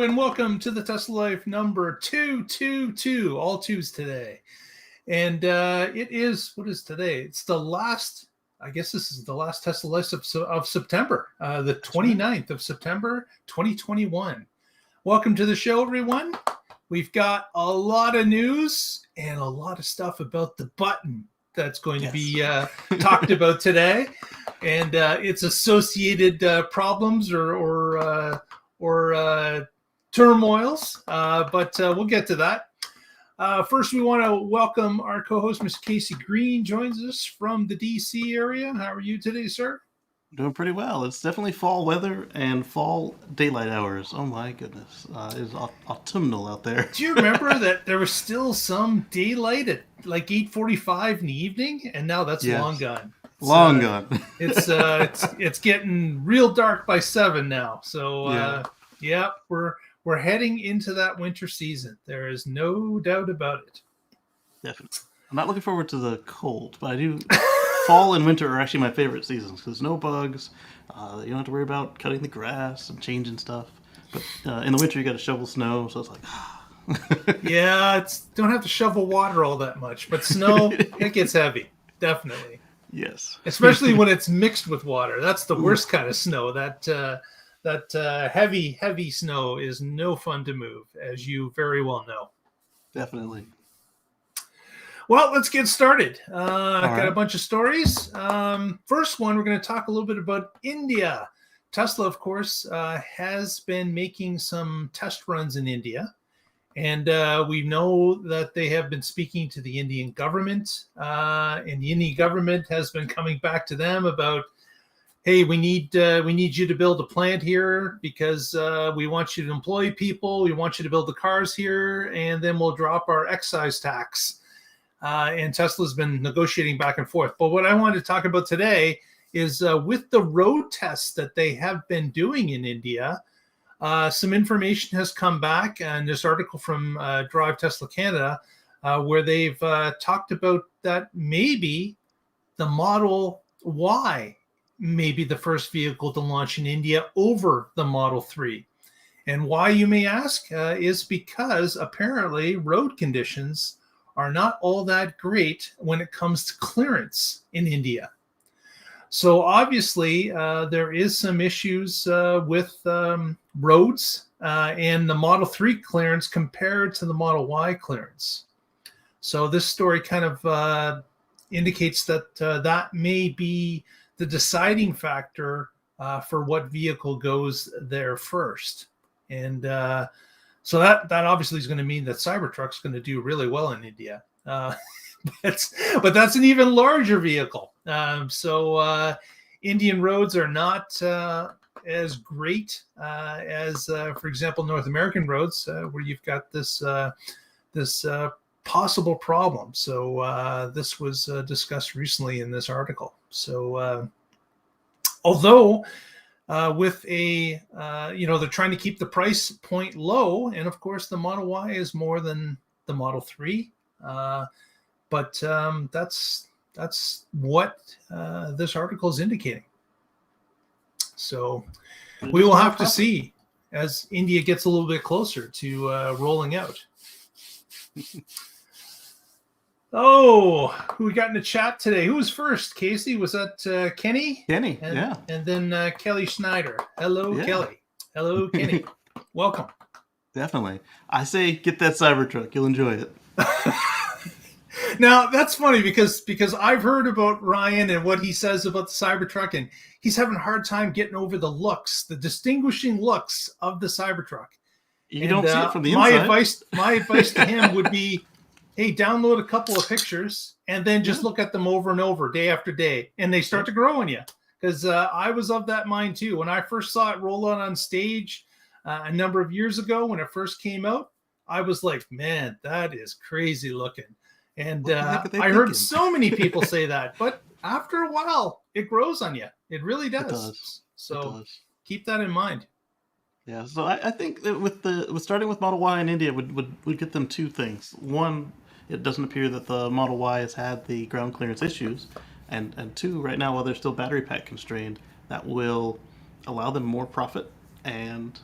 and welcome to the Tesla Life number 222, all twos today. And it is, what is today? It's the last, I guess this is the last Tesla Life of September, the 29th of September, 2021. Welcome to the show, everyone. We've got a lot of news and a lot of stuff about the button that's going to be talked about today, and its associated problems or turmoils, but we'll get to that. First, we want to welcome our co-host, Mr. Casey Green, joins us from the DC area. How are you today, sir? Doing pretty well. It's definitely fall weather and fall daylight hours. Oh my goodness. It's autumnal out there. Do you remember that there was still some daylight at like 8:45 in the evening? And now that's long gone. Long gone. It's getting real dark by 7 now. So we're heading into that winter season. There is no doubt about it. Definitely. I'm not looking forward to the cold, but I do. Fall and winter are actually my favorite seasons because no bugs. You don't have to worry about cutting the grass and changing stuff. But in the winter, you got to shovel snow, so it's like, yeah, don't have to shovel water all that much, but snow, it gets heavy, definitely. Yes. Especially when it's mixed with water. That's the worst kind of snow. That heavy snow is no fun to move, as you very well know. Definitely. Well, let's get started. I've got a bunch of stories. First one, we're going to talk a little bit about India. Tesla, of course, has been making some test runs in India. And we know that they have been speaking to the Indian government. And the Indian government has been coming back to them about, hey, we need you to build a plant here because we want you to employ people. We want you to build the cars here. And then we'll drop our excise tax. And Tesla's been negotiating back and forth. But what I wanted to talk about today is with the road tests that they have been doing in India, some information has come back in this article from Drive Tesla Canada, where they've talked about that maybe the Model Y may be the first vehicle to launch in India over the Model 3. And why, you may ask, is because apparently road conditions are not all that great when it comes to clearance in India. So obviously, there is some issues with roads and the Model 3 clearance compared to the Model Y clearance. So this story kind of indicates that that may be the deciding factor for what vehicle goes there first. And so that obviously is going to mean that Cybertruck's going to do really well in India. But that's an even larger vehicle. So Indian roads are not as great as, for example, North American roads, where you've got this possible problem. So this was discussed recently in this article. So although with a, they're trying to keep the price point low. And of course, the Model Y is more than the Model 3. But that's what this article is indicating. So we will have to see as India gets a little bit closer to rolling out. Oh, who we got in the chat today? Who was first, Casey? Was that Kenny? Kenny, And then Kelly Schneider. Hello, Kelly. Hello, Kenny. Welcome. Definitely. I say get that Cybertruck. You'll enjoy it. Now, that's funny because I've heard about Ryan and what he says about the Cybertruck, and he's having a hard time getting over the looks, the distinguishing looks of the Cybertruck. You don't see it from the inside. My advice to him would be, hey, download a couple of pictures and then just look at them over and over, day after day, and they start to grow on you. Because I was of that mind too. When I first saw it roll out on stage a number of years ago, when it first came out, I was like, man, that is crazy looking. And I heard so many people say that, but after a while, it grows on you. It really does. It does. So keep that in mind. Yeah. So I think that with starting with Model Y in India would get them two things. One, it doesn't appear that the Model Y has had the ground clearance issues, and two, right now while they're still battery pack constrained, that will allow them more profit and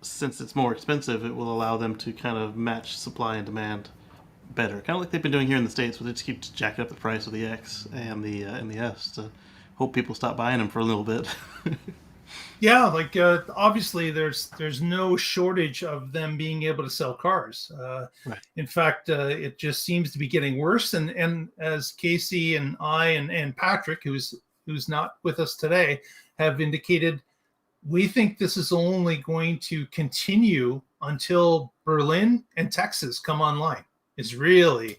since it's more expensive, it will allow them to kind of match supply and demand better. Kind of like they've been doing here in the States, where they just keep jacking up the price of the X and the S to hope people stop buying them for a little bit. Yeah, like obviously there's no shortage of them being able to sell cars. Right. In fact, it just seems to be getting worse. And as Casey and I and Patrick, who's not with us today, have indicated, we think this is only going to continue until Berlin and Texas come online. Is really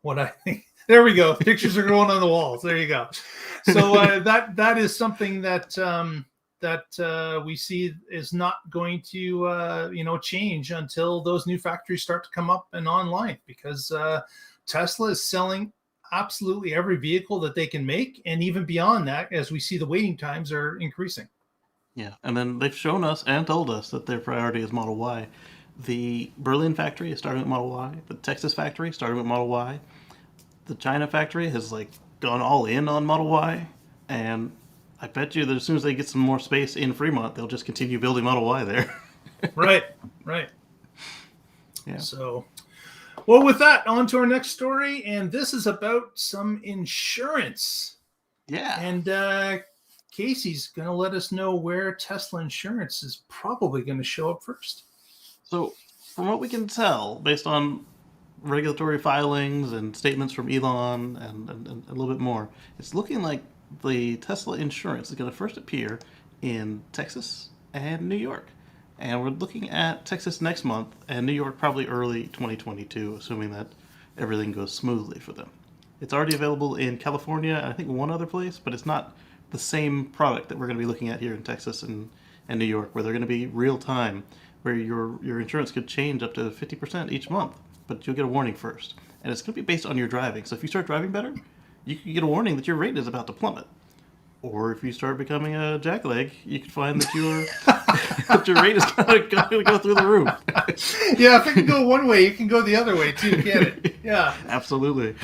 what I think. There we go. Pictures are going on the walls. There you go. So that is something that we see is not going to change until those new factories start to come up and online, because Tesla is selling absolutely every vehicle that they can make, and even beyond that, as we see the waiting times are increasing. Yeah, and then they've shown us and told us that their priority is Model Y. The Berlin factory is starting with Model Y. The Texas factory starting with Model Y. The China factory has gone all in on Model Y, and I bet you that as soon as they get some more space in Fremont, they'll just continue building Model Y there. Right. Yeah. So, well, with that, on to our next story, and this is about some insurance. Yeah. And Casey's going to let us know where Tesla insurance is probably going to show up first. So, from what we can tell, based on regulatory filings and statements from Elon and a little bit more, it's looking like the Tesla insurance is going to first appear in Texas and New York. And we're looking at Texas next month and New York probably early 2022, assuming that everything goes smoothly for them. It's already available in California and I think one other place, but it's not the same product that we're going to be looking at here in Texas and New York, where they're going to be real time, where your insurance could change up to 50% each month, but you'll get a warning first. And it's going to be based on your driving. So if you start driving better, you can get a warning that your rate is about to plummet. Or if you start becoming a jackleg, you can find that your rate is going to go through the roof. Yeah, if it can go one way, you can go the other way too. Get it? Yeah, absolutely.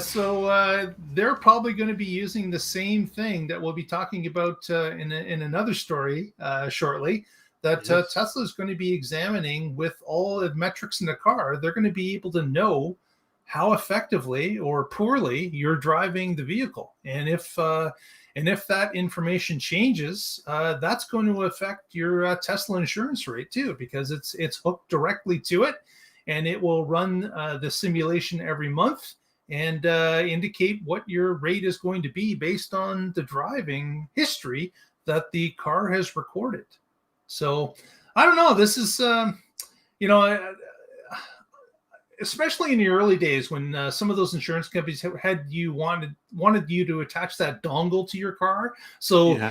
So they're probably going to be using the same thing that we'll be talking about in another story shortly. That Tesla is going to be examining with all the metrics in the car. They're going to be able to know how effectively or poorly you're driving the vehicle, and if that information changes, that's going to affect your Tesla insurance rate too, because it's hooked directly to it, and it will run the simulation every month and indicate what your rate is going to be based on the driving history that the car has recorded. So I don't know. This is, especially in the early days when some of those insurance companies wanted you to attach that dongle to your car, so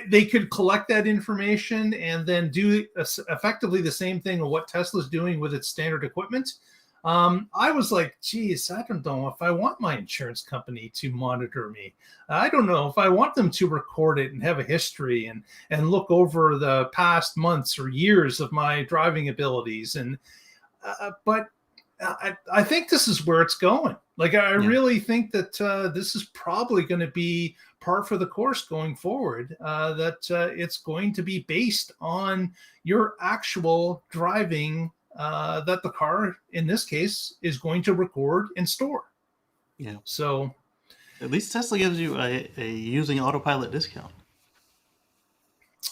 they could collect that information and then do effectively the same thing of what Tesla's doing with its standard equipment. I was like, geez, I don't know if I want my insurance company to monitor me. I don't know if I want them to record it and have a history and look over the past months or years of my driving abilities. But I think this is where it's going. I really think that this is probably going to be par for the course going forward, that it's going to be based on your actual driving that the car, in this case, is going to record and store. Yeah. So at least Tesla gives you a using autopilot discount.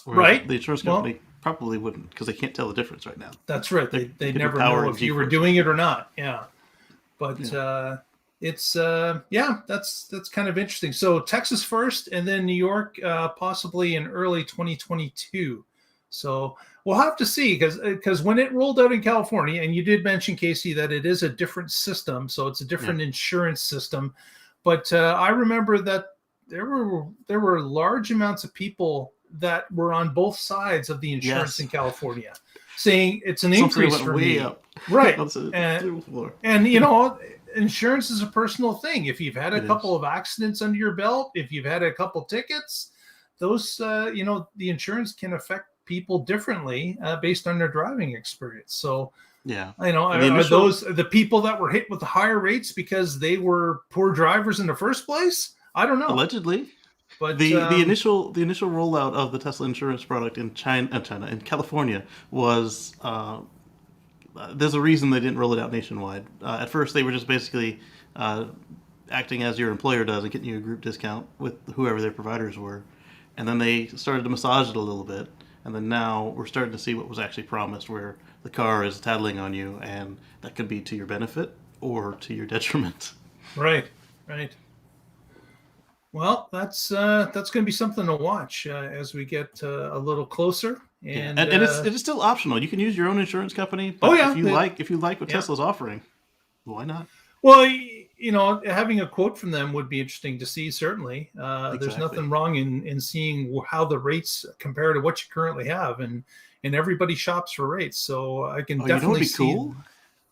Right. The insurance company probably wouldn't, because they can't tell the difference right now. That's right. They never know if you were doing it or not. Yeah. But it's that's kind of interesting. So Texas first, and then New York possibly in early 2022. So we'll have to see, because when it rolled out in California, and you did mention, Casey, that it is a different system, so it's a different insurance system. But I remember that there were large amounts of people that were on both sides of the insurance in California, saying it's an increase for me. Up. Right. And insurance is a personal thing. If you've had a couple of accidents under your belt, if you've had a couple tickets, those the insurance can affect people differently based on their driving experience. So are those the people that were hit with the higher rates because they were poor drivers in the first place? I don't know. Allegedly. But the initial rollout of the Tesla insurance product in in California was there's a reason they didn't roll it out nationwide. At first, they were just basically acting as your employer does and getting you a group discount with whoever their providers were, and then they started to massage it a little bit, and then now we're starting to see what was actually promised, where the car is tattling on you, and that could be to your benefit or to your detriment. Right. Well, that's going to be something to watch as we get a little closer. And it is still optional. You can use your own insurance company. But if you like what Tesla's offering, why not? Well, having a quote from them would be interesting to see. Certainly, Exactly. There's nothing wrong in seeing how the rates compare to what you currently have, and everybody shops for rates. So I can definitely see. Cool?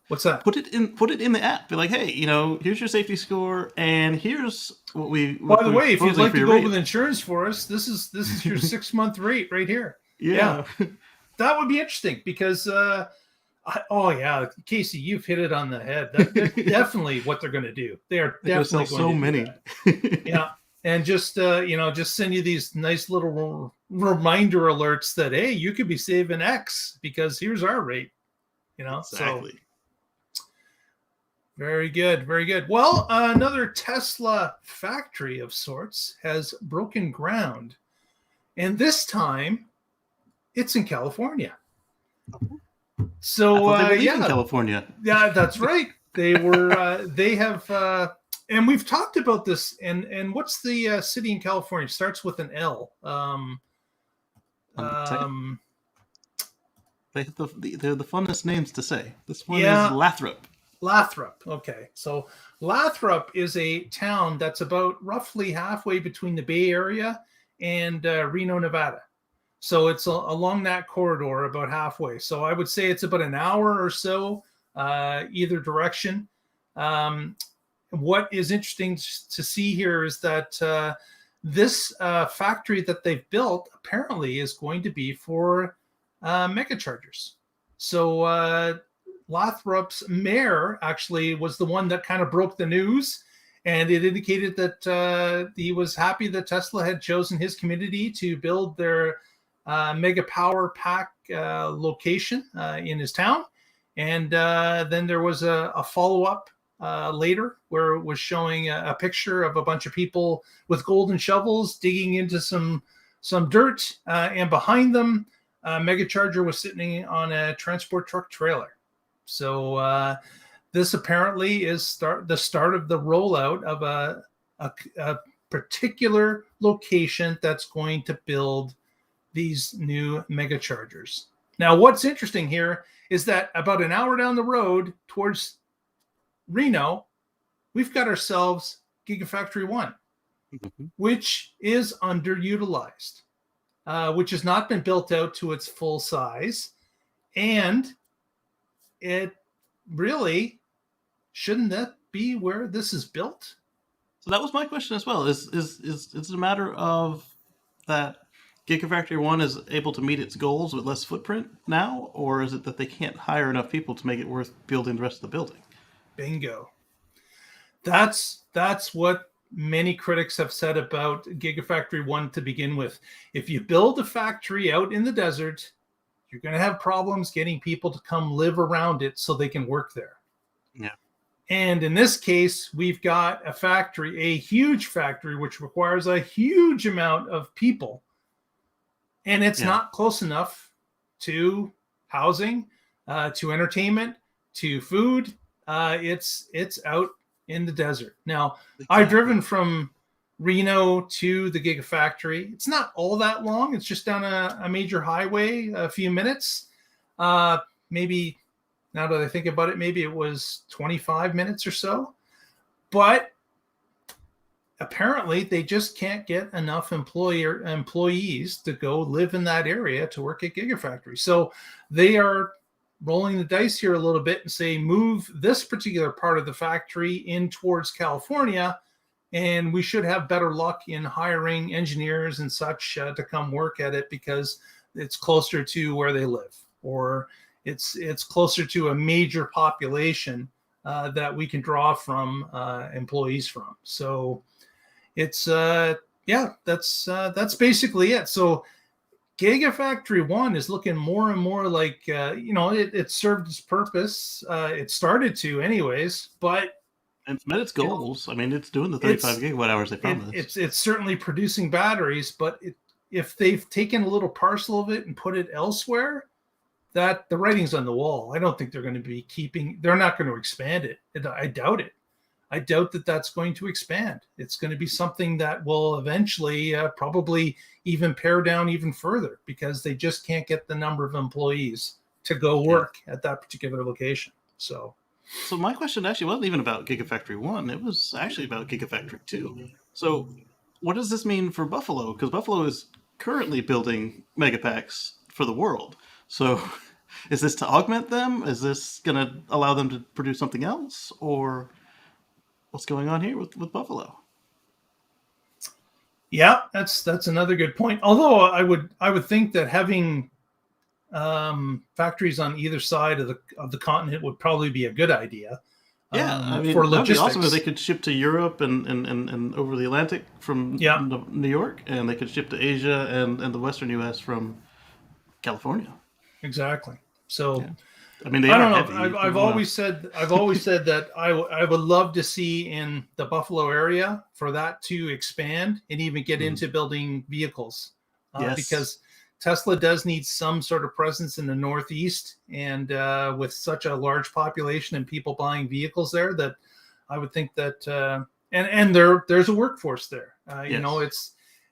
What's that? Put it in the app. Be like, hey, here's your safety score, and here's what we. By the way, if you'd like to go with insurance for us, this is your 6-month rate right here. Yeah. That would be interesting because, Casey, you've hit it on the head. That's definitely what they're going to do. They are definitely going to do that. Yeah, and just send you these nice little reminder alerts that, hey, you could be saving X because here's our rate. Exactly. So. Very good. Well, another Tesla factory of sorts has broken ground, and this time it's in California. So in California. Yeah, that's right. They were. They have, and we've talked about this. And what's the city in California? It starts with an L. They're the funnest names to say. This one is Lathrop. Lathrop. Okay. So Lathrop is a town that's about roughly halfway between the Bay Area and Reno, Nevada. So it's along that corridor about halfway. So I would say it's about an hour or so either direction. What is interesting to see here is that this factory that they've built apparently is going to be for mega chargers. So Lathrop's mayor actually was the one that kind of broke the news, and it indicated that he was happy that Tesla had chosen his community to build their mega power pack location in his town. And then there was a follow-up later where it was showing a picture of a bunch of people with golden shovels digging into some dirt, and behind them mega charger was sitting on a transport truck trailer. So this apparently is the start of the rollout of a particular location that's going to build these new mega chargers. Now, what's interesting here is that about an hour down the road towards Reno, we've got ourselves Gigafactory 1, which is underutilized, which has not been built out to its full size. And it really, shouldn't that be where this is built? So that was my question as well. Is it a matter of that Gigafactory 1 is able to meet its goals with less footprint now, or is it that they can't hire enough people to make it worth building the rest of the building? Bingo. That's what many critics have said about Gigafactory 1 to begin with. If you build a factory out in the desert, you're going to have problems getting people to come live around it so they can work there. Yeah. And in this case, we've got a factory, a huge factory, which requires a huge amount of people. And it's not close enough to housing, to entertainment, to food. It's out in the desert. Now, exactly. I've driven from Reno to the Gigafactory. It's not all that long. It's just down a major highway, a few minutes. Maybe, now that I think about it, maybe it was 25 minutes or so. But apparently they just can't get enough employees to go live in that area to work at Gigafactory. So they are rolling the dice here a little bit and say, move this particular part of the factory in towards California, and we should have better luck in hiring engineers and such to come work at it because it's closer to where they live, or it's closer to a major population that we can draw from employees from. So it's Yeah, that's basically it. So Gigafactory 1 is looking more and more like, it served its purpose. It started to anyways, but It's met its goals. I mean, it's doing the 35 gigawatt hours they promised. It's certainly producing batteries, but if they've taken a little parcel of it and put it elsewhere, that the writing's on the wall. I don't think they're going to be they're not going to expand it. I doubt it. I doubt that that's going to expand. It's going to be something that will eventually probably even pare down even further because they just can't get the number of employees to go work at that particular location. So my question actually wasn't even about Gigafactory 1. It was actually about Gigafactory 2. So what does this mean for Buffalo? Because Buffalo is currently building Megapacks for the world. So is this to augment them? Is this going to allow them to produce something else? Or what's going on here with Buffalo? Yeah, that's another good point. Although I would think that having factories on either side of the continent would probably be a good idea. Yeah, I mean, for that would be logistics. awesome if they could ship to Europe and over the Atlantic from New York, and they could ship to Asia and the Western U.S. from California. Exactly. So, I mean, I don't know. I've always said that I would love to see in the Buffalo area for that to expand and even get into building vehicles, because Tesla does need some sort of presence in the Northeast, and with such a large population and people buying vehicles there, that I would think that and there's a workforce there.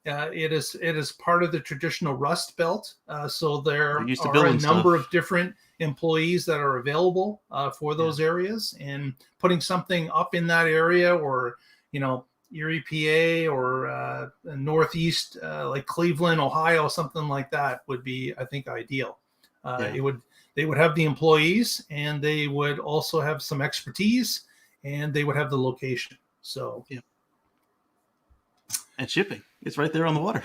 It is part of the traditional Rust Belt, so there are a number of different employees that are available for those areas, and putting something up in that area, or Erie, PA, or Northeast, like Cleveland, Ohio, something like that would be, I think, ideal. They would have the employees, and they would also have some expertise, and they would have the location. So, and shipping, it's right there on the water.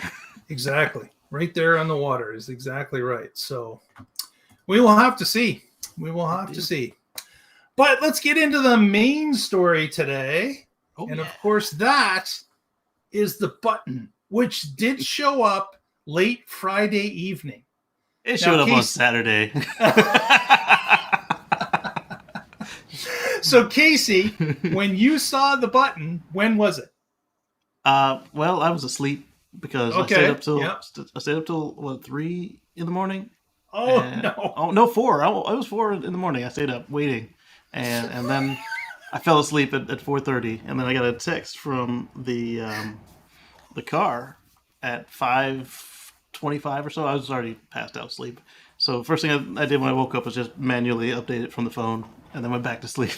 Exactly, right there on the water is exactly right. So, we will have to see. To see. But let's get into the main story today. Of course, that is the button, which did show up late Friday evening. It showed up on Saturday. So, Casey, when you saw the button, when was it? Well, I was asleep because I stayed up till 3 in the morning. No, 4. It was 4 in the morning. I stayed up waiting, and then I fell asleep at 4:30, and then I got a text from the car at 5:25 or so. I was already passed out asleep. So first thing I did when I woke up was just manually update it from the phone, and then went back to sleep.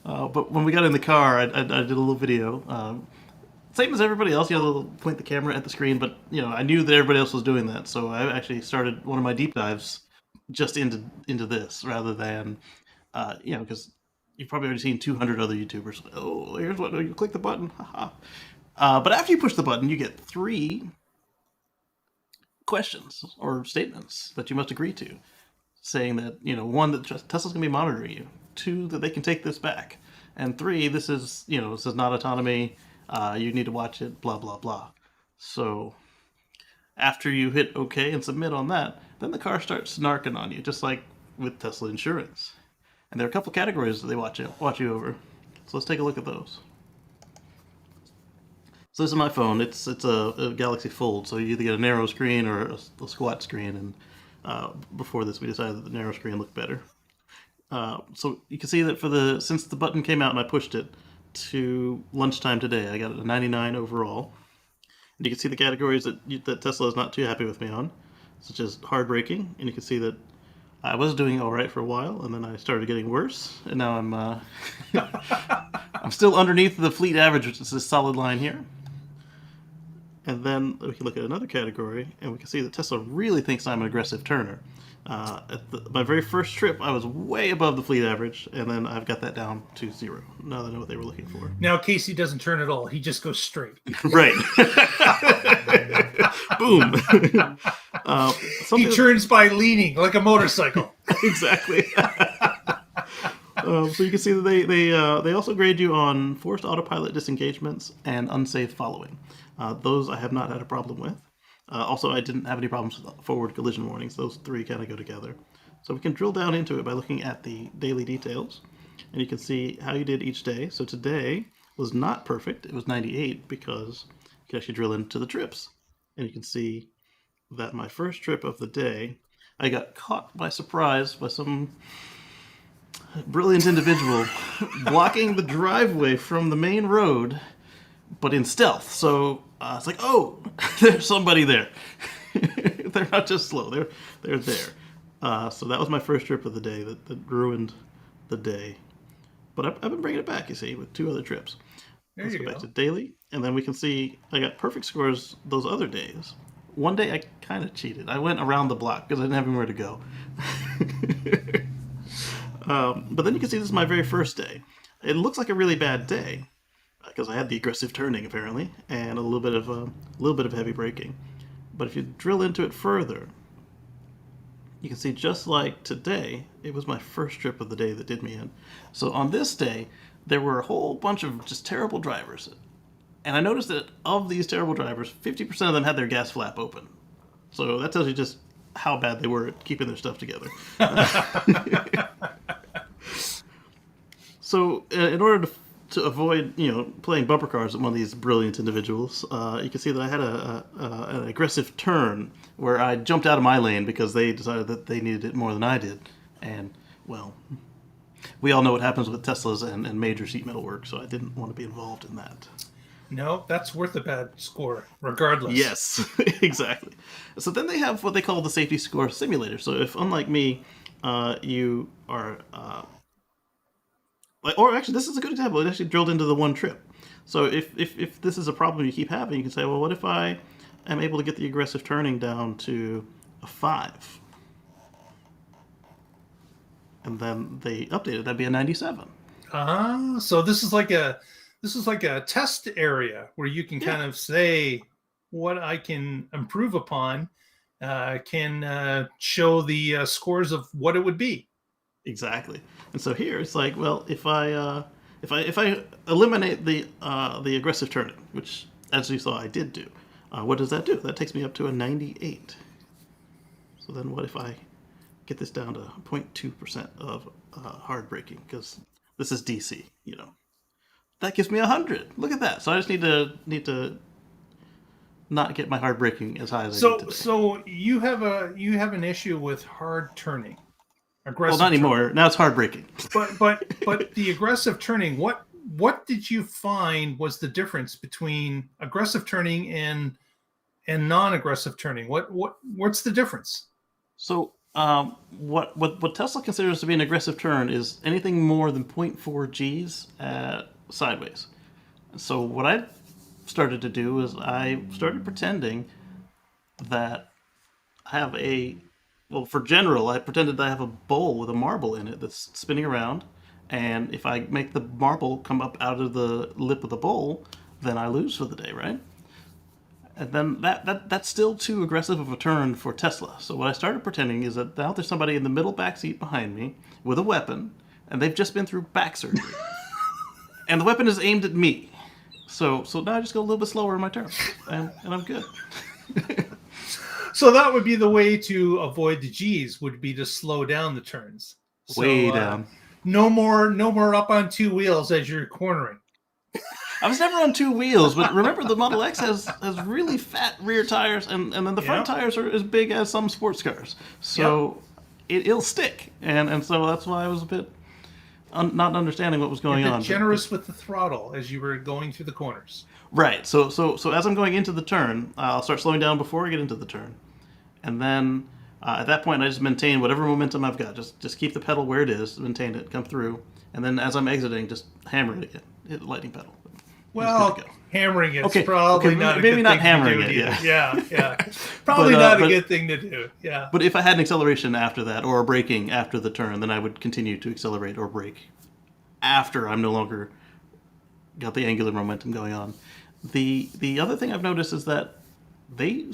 But when we got in the car, I did a little video. Same as everybody else, point the camera at the screen, but I knew that everybody else was doing that, so I actually started one of my deep dives just into this, rather than because you've probably already seen 200 other YouTubers. Oh, here's what you click the button, haha. But after you push the button, you get 3 questions or statements that you must agree to, saying that 1, that Tesla's gonna be monitoring you, 2, that they can take this back, and 3, this is not autonomy. You need to watch it, blah, blah, blah. So after you hit OK and submit on that, then the car starts snarking on you, just like with Tesla insurance. And there are a couple categories that they watch you over. So let's take a look at those. So this is my phone. It's a Galaxy Fold, so you either get a narrow screen or a squat screen. And before this, we decided that the narrow screen looked better. So you can see that since the button came out and I pushed it to lunchtime today, I got a 99 overall. And you can see the categories that Tesla is not too happy with me on, such as hard braking. And you can see that I was doing all right for a while, and then I started getting worse. And now I'm I'm still underneath the fleet average, which is this solid line here. And then we can look at another category, and we can see that Tesla really thinks I'm an aggressive turner. At my very first trip, I was way above the fleet average, and then I've got that down to 0. Now that I know what they were looking for. Now Casey doesn't turn at all. He just goes straight. Right. Boom. He turns by leaning like a motorcycle. Exactly. So you can see that they also grade you on forced autopilot disengagements and unsafe following. Those I have not had a problem with. Also, I didn't have any problems with forward collision warnings. Those three kind of go together. So we can drill down into it by looking at the daily details. And you can see how you did each day. So today was not perfect. It was 98 because you can actually drill into the trips. And you can see that my first trip of the day, I got caught by surprise by some brilliant individual blocking the driveway from the main road, but in stealth. So it's like, oh, there's somebody there. They're not just slow; they're there. So that was my first trip of the day that ruined the day. But I've been bringing it back, you see, with 2 other trips. Let's go back to daily, and then we can see I got perfect scores those other days. One day I kind of cheated. I went around the block because I didn't have anywhere to go. But then you can see this is my very first day. It looks like a really bad day because I had the aggressive turning apparently and a little bit of heavy braking. But if you drill into it further, you can see just like today, it was my first trip of the day that did me in. So on this day, there were a whole bunch of just terrible drivers. And I noticed that of these terrible drivers, 50% of them had their gas flap open. So that tells you just how bad they were at keeping their stuff together. So in order to avoid, playing bumper cars with one of these brilliant individuals, you can see that I had an aggressive turn where I jumped out of my lane because they decided that they needed it more than I did. And, well, we all know what happens with Teslas and major sheet metal work, so I didn't want to be involved in that. No, that's worth a bad score, regardless. Yes, exactly. So then they have what they call the safety score simulator. So if, unlike me, you are... or actually, this is a good example. It actually drilled into the one trip. So if this is a problem you keep having, you can say, well, what if I am able to get the aggressive turning down to a 5? And then they update it. That'd be a 97. So this is like a test area where you can kind of say what I can improve upon, can show the scores of what it would be. Exactly. And so here it's like, well, if I eliminate the aggressive turning, which as you saw I did do, what does that do? That takes me up to a 98. So then what if I get this down to 0.2% of hard braking, because this is DC, That gives me 100. Look at that. So I just need to not get my hard braking as high as I need today. So you have an issue with hard turning. Aggressive. Well, not anymore. Now it's hard braking. But the aggressive turning, what did you find was the difference between aggressive turning and non-aggressive turning? What's the difference? So what Tesla considers to be an aggressive turn is anything more than 0.4 Gs sideways. So what I started to do is I started pretending that I have for general, I pretended that I have a bowl with a marble in it that's spinning around, and if I make the marble come up out of the lip of the bowl, then I lose for the day, right? And then that's still too aggressive of a turn for Tesla. So what I started pretending is that now there's somebody in the middle back seat behind me with a weapon, and they've just been through back surgery. And the weapon is aimed at me. So now I just go a little bit slower in my turn, and I'm good. So that would be the way to avoid the G's, would be to slow down the turns. Way down. No more up on 2 wheels as you're cornering. I was never on 2 wheels, but remember the Model X has really fat rear tires, and then the front tires are as big as some sports cars. So it'll stick, and so that's why I was a bit not understanding what was going on. Generous with the throttle as you were going through the corners. Right. So as I'm going into the turn, I'll start slowing down before I get into the turn, and then at that point I just maintain whatever momentum I've got. Just keep the pedal where it is, maintain it, come through, and then as I'm exiting, just hammer it again. Hit the lightning pedal. Well, hammering it's probably not a maybe good not thing hammering to do. it. Yeah. Probably not a good thing to do. Yeah. But if I had an acceleration after that, or a braking after the turn, then I would continue to accelerate or brake after I'm no longer got the angular momentum going on. The other thing I've noticed is that they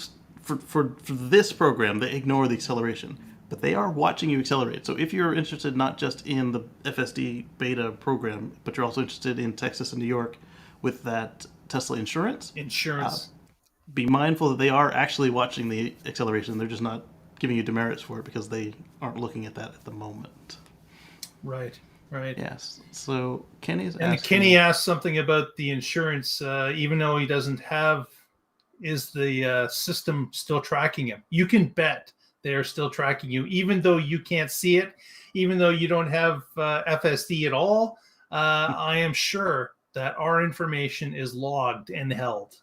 for this program they ignore the acceleration. but they are watching you accelerate. So if you're interested not just in the FSD beta program, but you're also interested in Texas and New York with that Tesla insurance, be mindful that they are actually watching the acceleration. They're just not giving you demerits for it because they aren't looking at that at the moment. Right. Yes. So Kenny asked something about the insurance, even though he doesn't have, is the system still tracking him? You can bet they are still tracking you, even though you can't see it, even though you don't have FSD at all. I am sure that our information is logged and held.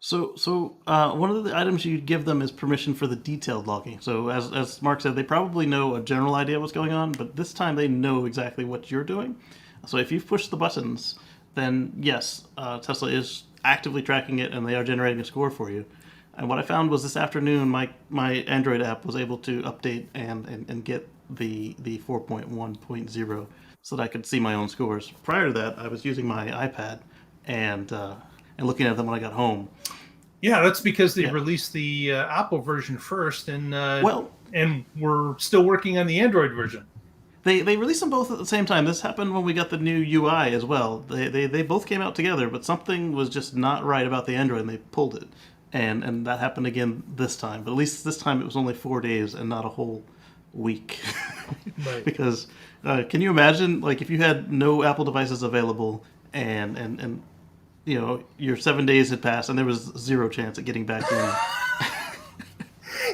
So one of the items you'd give them is permission for the detailed logging. So as Mark said, they probably know a general idea what's going on, but this time they know exactly what you're doing. So if you've pushed the buttons, then yes, Tesla is actively tracking it and they are generating a score for you. And what I found was this afternoon, my Android app was able to update and get the 4.1.0 so that I could see my own scores. Prior to that, I was using my iPad and looking at them when I got home. Yeah, that's because they released the Apple version first, and we're still working on the Android version. They released them both at the same time. This happened when we got the new UI as well. They both came out together, but something was just not right about the Android, and they pulled it. And that happened again this time. But at least this time it was only 4 days and not a whole week. Right. Because can you imagine, like, if you had no Apple devices available and you know, your 7 days had passed and there was zero chance at getting back in.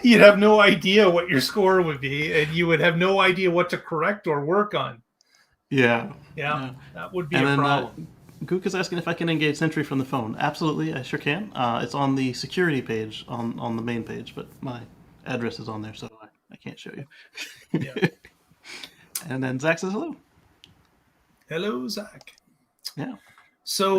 You'd have no idea what your score would be, and you would have no idea what to correct or work on. Yeah. That would be a problem. Gook is asking if I can engage Sentry from the phone. Absolutely, I sure can. It's on the security page on the main page, but my address is on there, so I can't show you. Yeah. And then Zach says hello. Hello, Zach. Yeah. So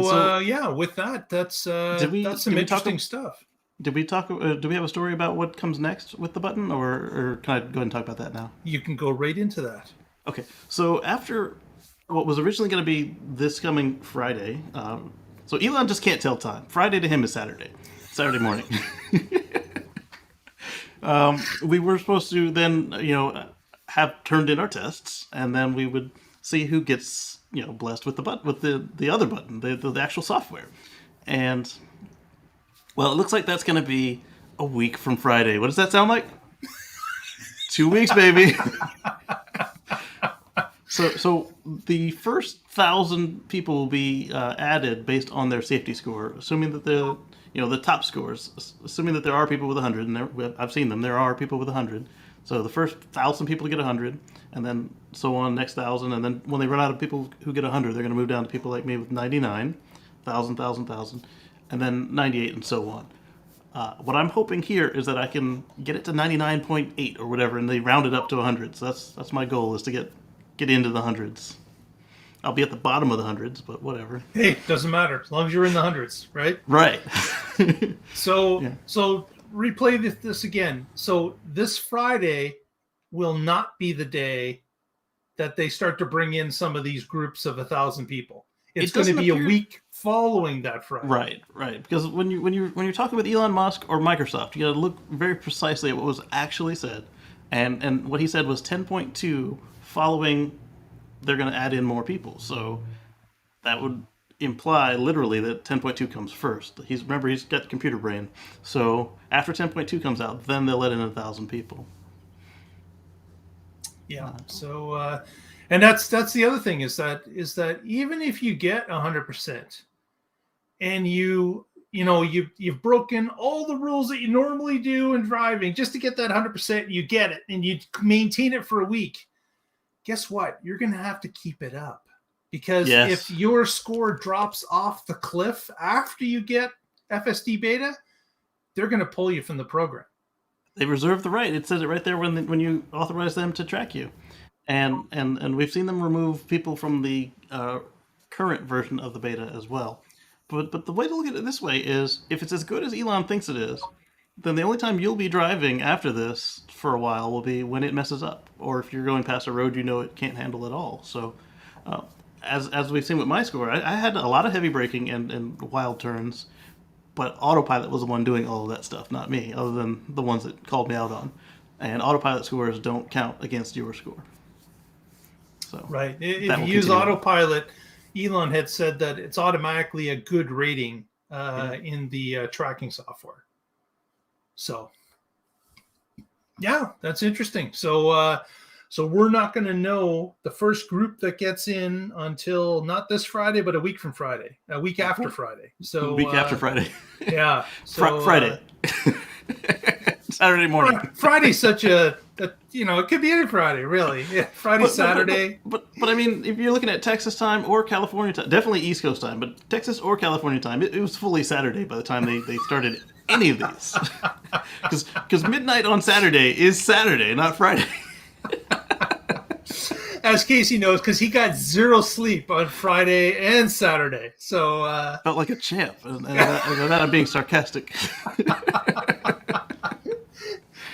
with that, that's some interesting stuff. Did we talk? Do we have a story about what comes next with the button, or can I go ahead and talk about that now? You can go right into that. Okay. So after what was originally going to be this coming Friday, so Elon just can't tell time. Friday to him is Saturday morning. We were supposed to then, have turned in our tests, and then we would see who gets, blessed with the button, with the other button, the actual software. And well, it looks like that's going to be a week from Friday. What does that sound like? 2 weeks, baby. So the first 1,000 people will be added based on their safety score, assuming that the top scores, assuming that there are people with 100, and I've seen them. There are people with 100. So the first 1,000 people get 100, and then so on, next 1,000, and then when they run out of people who get 100, they're going to move down to people like me with 99, 1,000, and then 98, and so on. What I'm hoping here is that I can get it to 99.8 or whatever, and they round it up to 100. So that's my goal, is to get into the hundreds. I'll be at the bottom of the hundreds, but whatever. Hey, doesn't matter as long as you're in the hundreds, right? Right. So replay this again. So this Friday will not be the day that they start to bring in some of these groups of 1,000 people. It's going to be a week following that Friday. Right. Because when you're talking with Elon Musk or Microsoft, you got to look very precisely at what was actually said, and what he said was 10.2 following. They're going to add in more people, so that would imply literally that 10.2 comes first. He's got computer brain, so after 10.2 comes out, then they'll let in 1,000 people. Yeah. So. And that's the other thing is that even if you get 100% and you've broken all the rules that you normally do in driving just to get that 100%, you get it and you maintain it for a week. Guess what? You're going to have to keep it up, because if your score drops off the cliff after you get FSD beta, they're going to pull you from the program. They reserve the right. It says it right there when you authorize them to track you. And we've seen them remove people from the current version of the beta as well. But the way to look at it this way is, if it's as good as Elon thinks it is, then the only time you'll be driving after this for a while will be when it messes up, or if you're going past a road it can't handle at all. So as we've seen with my score, I had a lot of heavy braking and wild turns, but autopilot was the one doing all of that stuff, not me, other than the ones that called me out on. and autopilot scores don't count against your score. So right. If that you will use continue. autopilot, Elon had said that it's automatically a good rating in the tracking software. So, yeah, that's interesting. So, so we're not going to know the first group that gets in until not this Friday, but a week from Friday, a week after Friday. So, week after Friday. Yeah. So Friday. Saturday morning. Friday's such a it could be any Friday, really. Yeah, Friday, Saturday. But I mean, if you're looking at Texas time or California time, definitely East Coast time, but Texas or California time, it was fully Saturday by the time they started any of these. Because midnight on Saturday is Saturday, not Friday. As Casey knows, because he got zero sleep on Friday and Saturday. So felt like a champ. And that I'm being sarcastic.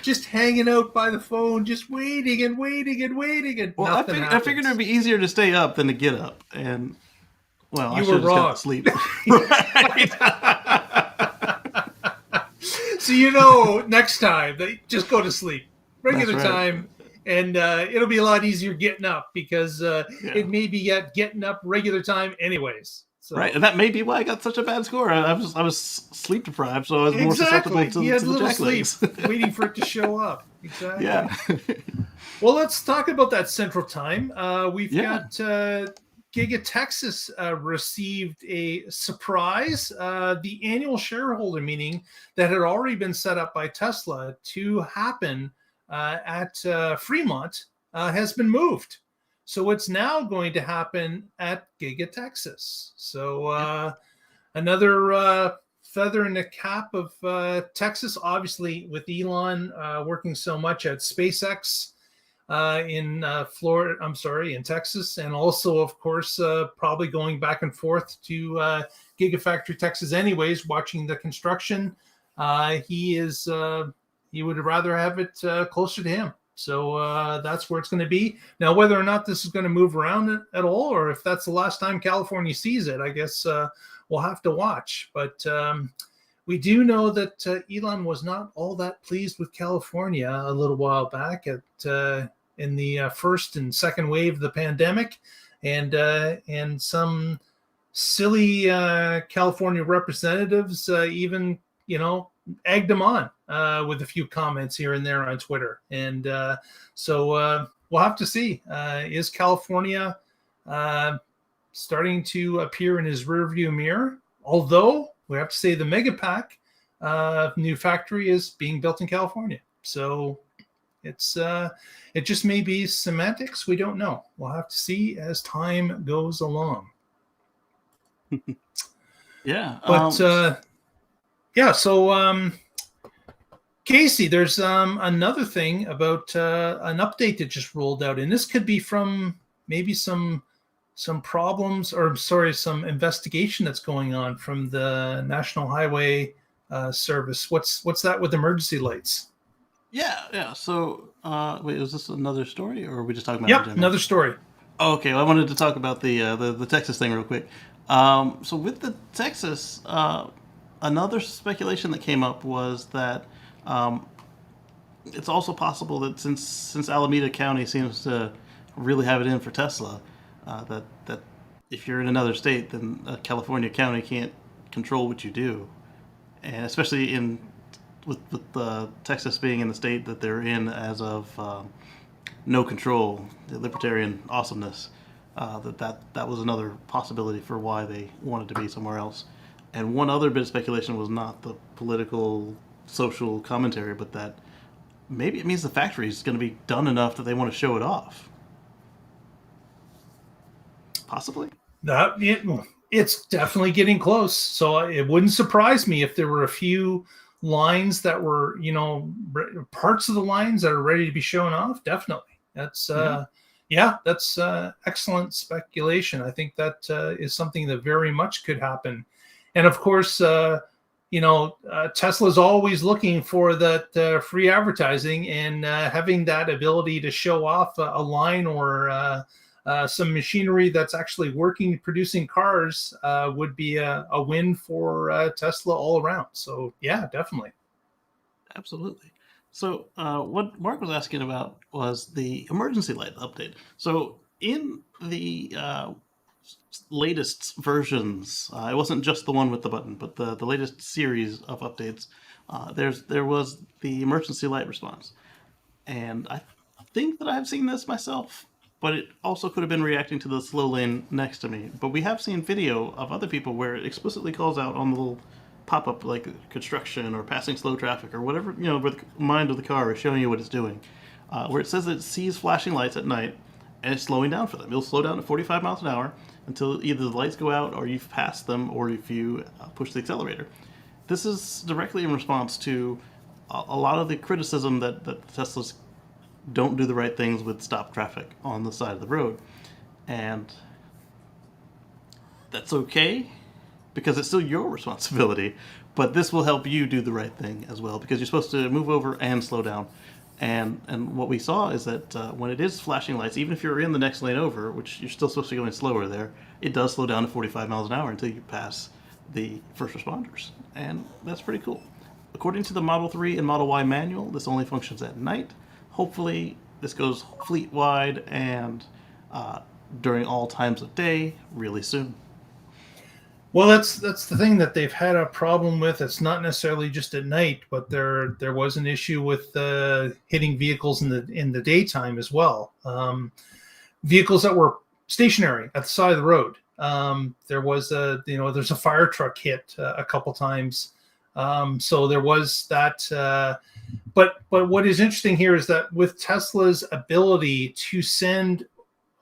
Just hanging out by the phone, just waiting and waiting and waiting, and well, nothing I figured it would be easier to stay up than to get up, and well, I should have just got to sleep. Right. So next time they just go to sleep, regular That's right. time, and it'll be a lot easier getting up because it may be getting up regular time anyways. So. Right, and that may be why I got such a bad score. I was sleep deprived, so I was more susceptible to the jack legs. Waiting for it to show up. Exactly. Yeah. Well, let's talk about that Central Time. We've got Giga Texas received a surprise. The annual shareholder meeting that had already been set up by Tesla to happen at Fremont has been moved. So it's now going to happen at Giga Texas. So another feather in the cap of Texas, obviously with Elon working so much at SpaceX in Texas, and also, of course, probably going back and forth to Gigafactory Texas anyways, watching the construction. He would rather have it closer to him. So that's where it's going to be. Now, whether or not this is going to move around at all, or if that's the last time California sees it, I guess we'll have to watch. But we do know that Elon was not all that pleased with California a little while back in the first and second wave of the pandemic, and some silly California representatives even, egged him on with a few comments here and there on Twitter. And so we'll have to see. Is California starting to appear in his rearview mirror? Although we have to say the Megapack new factory is being built in California. So it just may be semantics. We don't know. We'll have to see as time goes along. Yeah. But so Casey, there's another thing about an update that just rolled out, and this could be from maybe some problems, or some investigation that's going on from the National Highway Service. What's that with emergency lights? Yeah. So, wait, is this another story, or are we just talking about? Yep, another story. Oh, okay, well, I wanted to talk about the Texas thing real quick. So with the Texas, another speculation that came up was that it's also possible that since Alameda County seems to really have it in for Tesla, that if you're in another state, then California county can't control what you do, and especially with Texas being in the state that they're in as of no control, the libertarian awesomeness, that was another possibility for why they wanted to be somewhere else. And one other bit of speculation was not the political, social commentary, but that maybe it means the factory is going to be done enough that they want to show it off. Possibly. It's definitely getting close. So it wouldn't surprise me if there were a few lines that were, parts of the lines that are ready to be shown off. Definitely. That's that's excellent speculation. I think that is something that very much could happen. And of course, Tesla's always looking for that free advertising, and having that ability to show off a line or some machinery that's actually working, producing cars would be a win for Tesla all around. So yeah, definitely. Absolutely. So, what Mark was asking about was the emergency light update. So, in the latest versions, it wasn't just the one with the button, but the latest series of updates, there was the emergency light response. And I think that I've seen this myself, but it also could have been reacting to the slow lane next to me. But we have seen video of other people where it explicitly calls out on the little pop-up, like construction or passing slow traffic or whatever, where the mind of the car is showing you what it's doing, where it says that it sees flashing lights at night and it's slowing down for them. It'll slow down to 45 miles an hour until either the lights go out or you've passed them or if you push the accelerator. This is directly in response to a lot of the criticism that Teslas don't do the right things with stop traffic on the side of the road. And that's okay, because it's still your responsibility, but this will help you do the right thing as well, because you're supposed to move over and slow down. And what we saw is that when it is flashing lights, even if you're in the next lane over, which you're still supposed to be going slower there, it does slow down to 45 miles an hour until you pass the first responders. And that's pretty cool. According to the Model 3 and Model Y manual, this only functions at night. Hopefully, this goes fleet-wide and during all times of day really soon. Well, that's the thing that they've had a problem with. It's not necessarily just at night, but there was an issue with hitting vehicles in the daytime as well. Vehicles that were stationary at the side of the road. There was there's a fire truck hit a couple times. So there was that. But what is interesting here is that with Tesla's ability to send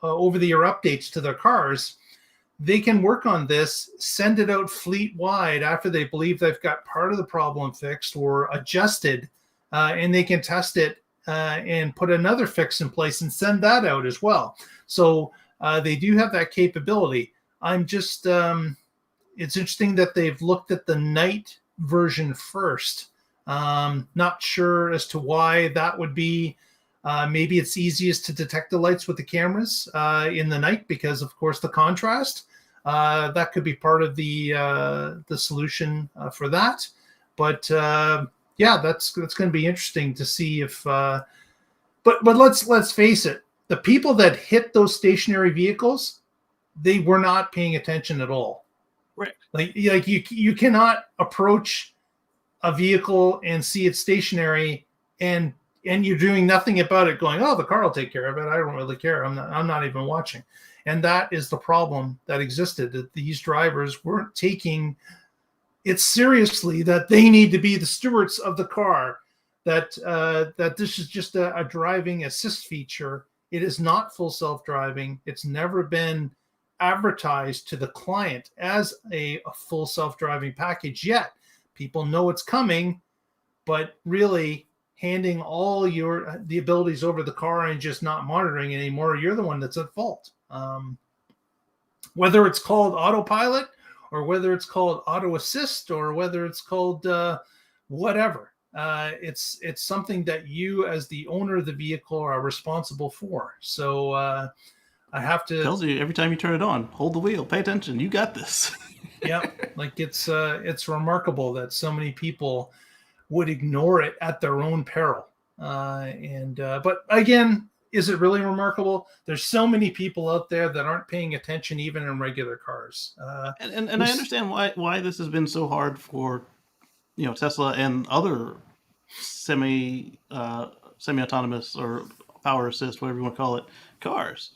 over-the-air updates to their cars, they can work on this, send it out fleet-wide after they believe they've got part of the problem fixed or adjusted, and they can test it and put another fix in place and send that out as well. So they do have that capability. I'm just, it's interesting that they've looked at the night version first. Not sure as to why that would be. Maybe it's easiest to detect the lights with the cameras in the night because, of course, the contrast. That could be part of the solution for that. But yeah, that's going to be interesting to see if. But let's face it, the people that hit those stationary vehicles, they were not paying attention at all. Right. Like you cannot approach a vehicle and see it stationary and you're doing nothing about it, going, oh, the car will take care of it. I don't really care. I'm not even watching. And that is the problem that existed, that these drivers weren't taking it seriously, that they need to be the stewards of the car, that this is just a driving assist feature. It is not full self-driving. It's never been advertised to the client as a full self-driving package yet. People know it's coming, but really handing all the abilities over the car and just not monitoring anymore, you're the one that's at fault. Whether it's called autopilot or whether it's called auto assist or whether it's called whatever, it's something that you as the owner of the vehicle are responsible for. So I have to. Tells you every time you turn it on, hold the wheel, pay attention, you got this. Yeah, like it's remarkable that so many people would ignore it at their own peril. But again, is it really remarkable? There's so many people out there that aren't paying attention even in regular cars. And I understand why this has been so hard for Tesla and other semi-autonomous or power assist, whatever you want to call it, cars.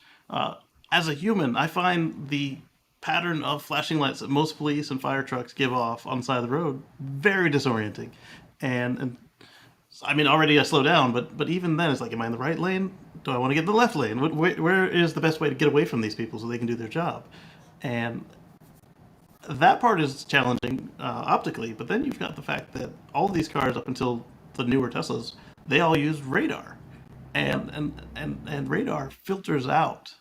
As a human, I find the pattern of flashing lights that most police and fire trucks give off on the side of the road very disorienting. And I mean, already I slow down, but even then, it's like, am I in the right lane? Do I want to get in the left lane? Where is the best way to get away from these people so they can do their job? And that part is challenging optically, but then you've got the fact that all of these cars, up until the newer Teslas, they all use radar, and radar filters out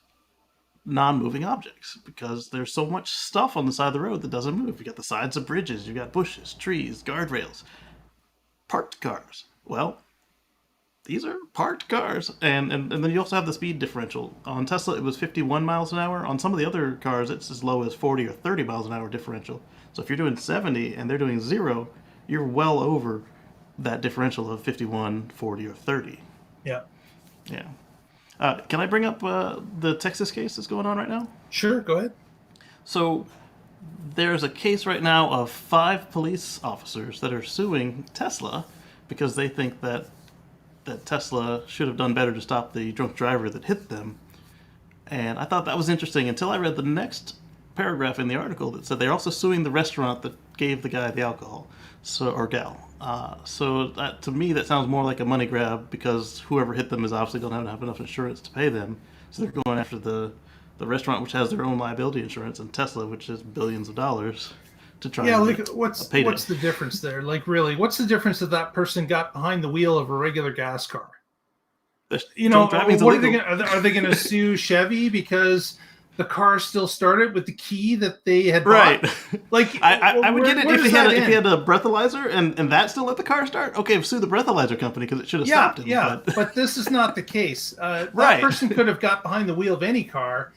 non-moving objects because there's so much stuff on the side of the road that doesn't move. You got the sides of bridges, you got bushes, trees, guardrails, parked cars. Well, these are parked cars, and then you also have the speed differential. On Tesla, it was 51 miles an hour. On some of the other cars, it's as low as 40 or 30 miles an hour differential. So if you're doing 70 and they're doing 0, you're well over that differential of 51, 40, or 30. Yeah. Yeah. Can I bring up the Texas case that's going on right now? Sure, go ahead. So there's a case right now of 5 police officers that are suing Tesla because they think that Tesla should have done better to stop the drunk driver that hit them. And I thought that was interesting until I read the next paragraph in the article that said they're also suing the restaurant that gave the guy the alcohol, or gal. So that, to me, that sounds more like a money grab because whoever hit them is obviously don't have enough insurance to pay them. So they're going after the restaurant, which has their own liability insurance, and Tesla, which is billions of dollars, to try. Yeah, like what's the difference there? Like, really, what's the difference that person got behind the wheel of a regular gas car? You know, what are they going to sue Chevy because the car still started with the key that they had bought? Right. Like, I would get it if he had a breathalyzer and that still let the car start. Okay, sue the breathalyzer company because it should have stopped him. Yeah, but this is not the case. That person could have got behind the wheel of any car,